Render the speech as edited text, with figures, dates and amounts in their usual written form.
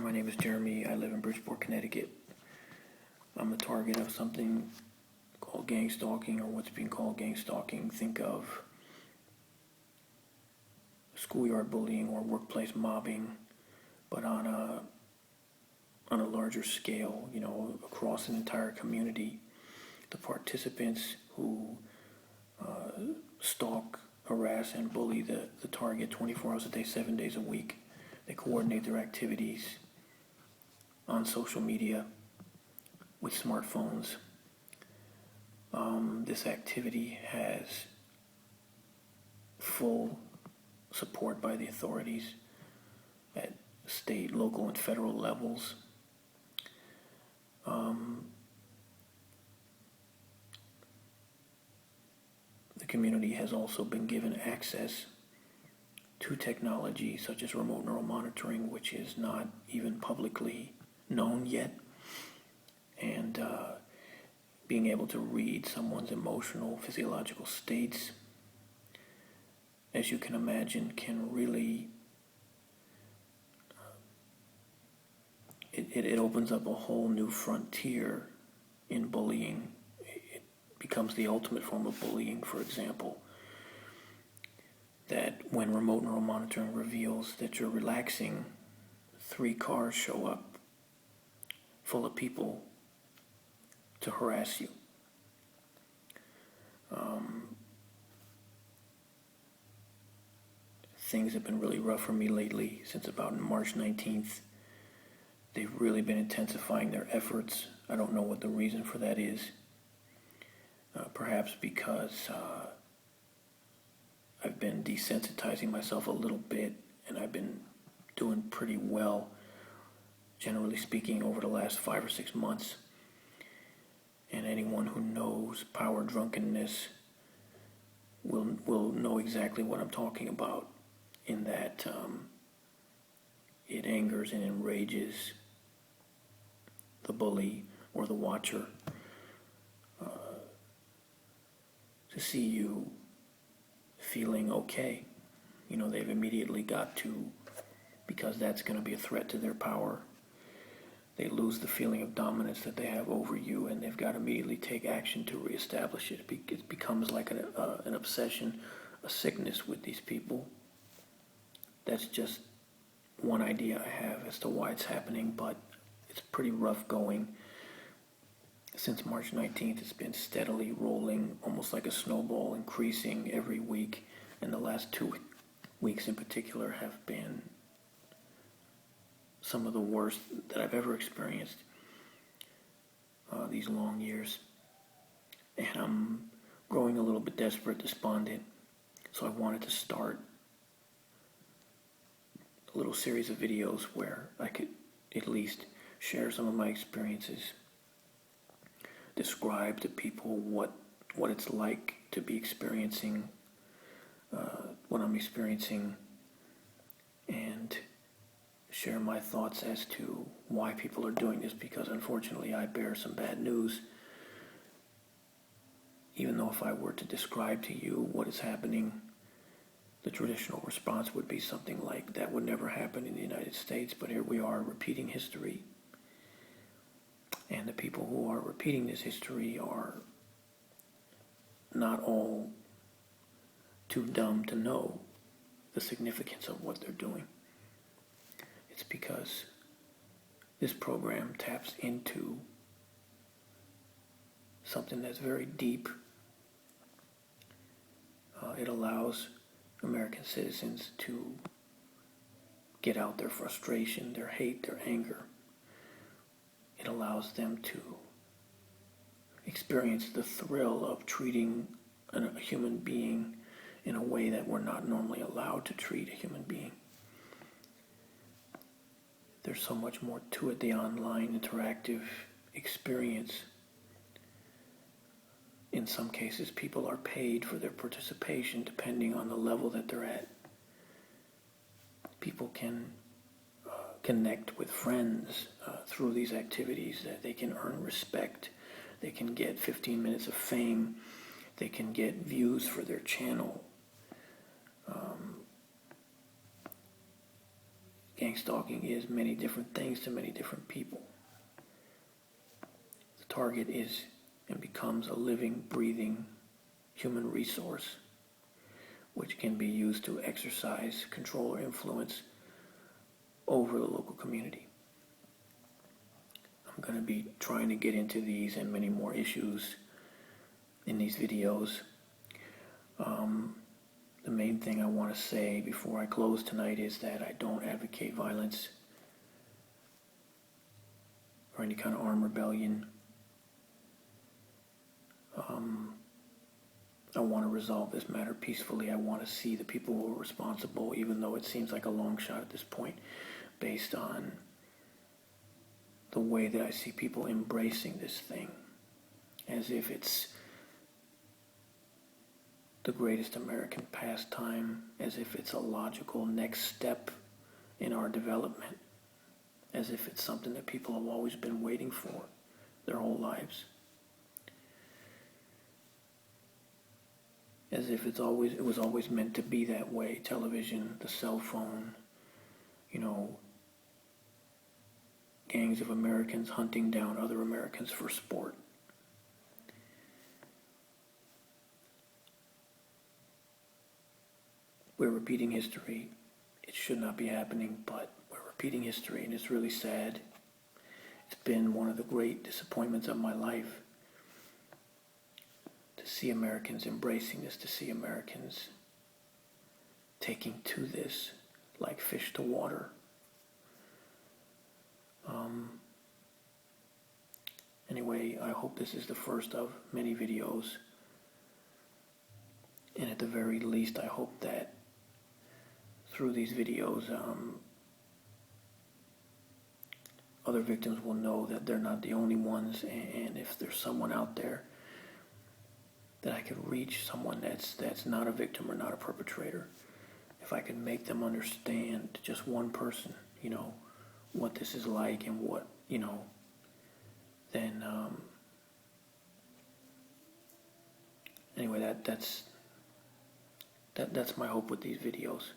my name is Jeremy. I live in Bridgeport, Connecticut. I'm the target of something called gangstalking, or what's being called gangstalking. Think of schoolyard bullying or workplace mobbing, but on a larger scale, across an entire community. The participants who stalk, harass, and bully the target 24 hours a day, 7 days a week. They coordinate their activities on social media with smartphones. This activity has full support by the authorities at state, local, and federal levels. The community has also been given access to technology such as remote neural monitoring, which is not even publicly known yet, and being able to read someone's emotional, physiological states, as you can imagine, can really it opens up a whole new frontier in bullying. It becomes the ultimate form of bullying, for example, that when remote neural monitoring reveals that you're relaxing, 3 cars show up full of people to harass you. Things have been really rough for me lately. Since about March 19th, they've really been intensifying their efforts. I don't know what the reason for that is. Perhaps because I've been desensitizing myself a little bit, and I've been doing pretty well, generally speaking, over the last 5 or 6 months. And anyone who knows power drunkenness will know exactly what I'm talking about, in that it angers and enrages the bully or the watcher to see you feeling okay. They've immediately got to, because that's going to be a threat to their power, they lose the feeling of dominance that they have over you, and they've got to immediately take action to reestablish it. It becomes like an obsession, a sickness with these people. That's just one idea I have as to why it's happening, but it's pretty rough going. Since March 19th, it's been steadily rolling, almost like a snowball, increasing every week, and the last 2 weeks in particular have been some of the worst that I've ever experienced these long years. And I'm growing a little bit desperate, despondent, so I wanted to start a little series of videos where I could at least share some of my experiences, describe to people what it's like to be experiencing what I'm experiencing, and share my thoughts as to why people are doing this, because unfortunately I bear some bad news. Even though if I were to describe to you what is happening, the traditional response would be something like, that would never happen in the United States, but here we are repeating history. And the people who are repeating this history are not all too dumb to know the significance of what they're doing. It's because this program taps into something that's very deep. It allows American citizens to get out their frustration, their hate, their anger. It allows them to experience the thrill of treating a human being in a way that we're not normally allowed to treat a human being. There's so much more to it, the online interactive experience. In some cases, people are paid for their participation depending on the level that they're at. People can connect with friends through these activities, that they can earn respect. They can get 15 minutes of fame. They can get views for their channel. Gangstalking is many different things to many different people. The target is and becomes a living, breathing human resource which can be used to exercise control or influence over the local community. I'm going to be trying to get into these and many more issues in these videos. The main thing I want to say before I close tonight is that I don't advocate violence or any kind of armed rebellion. I want to resolve this matter peacefully. I want to see the people who are responsible, even though it seems like a long shot at this point, based on the way that I see people embracing this thing, as if it's the greatest American pastime, as if it's a logical next step in our development, as if it's something that people have always been waiting for their whole lives. As if it was always meant to be that way. Television, the cell phone, gangs of Americans hunting down other Americans for sport. We're repeating history. It should not be happening, but we're repeating history, and it's really sad. It's been one of the great disappointments of my life to see Americans embracing this, to see Americans taking to this like fish to water. Anyway, I hope this is the first of many videos. And at the very least, I hope that through these videos, other victims will know that they're not the only ones. And if there's someone out there that I could reach, someone that's not a victim or not a perpetrator, if I could make them understand, just one person, what this is like and what, then anyway, that's my hope with these videos.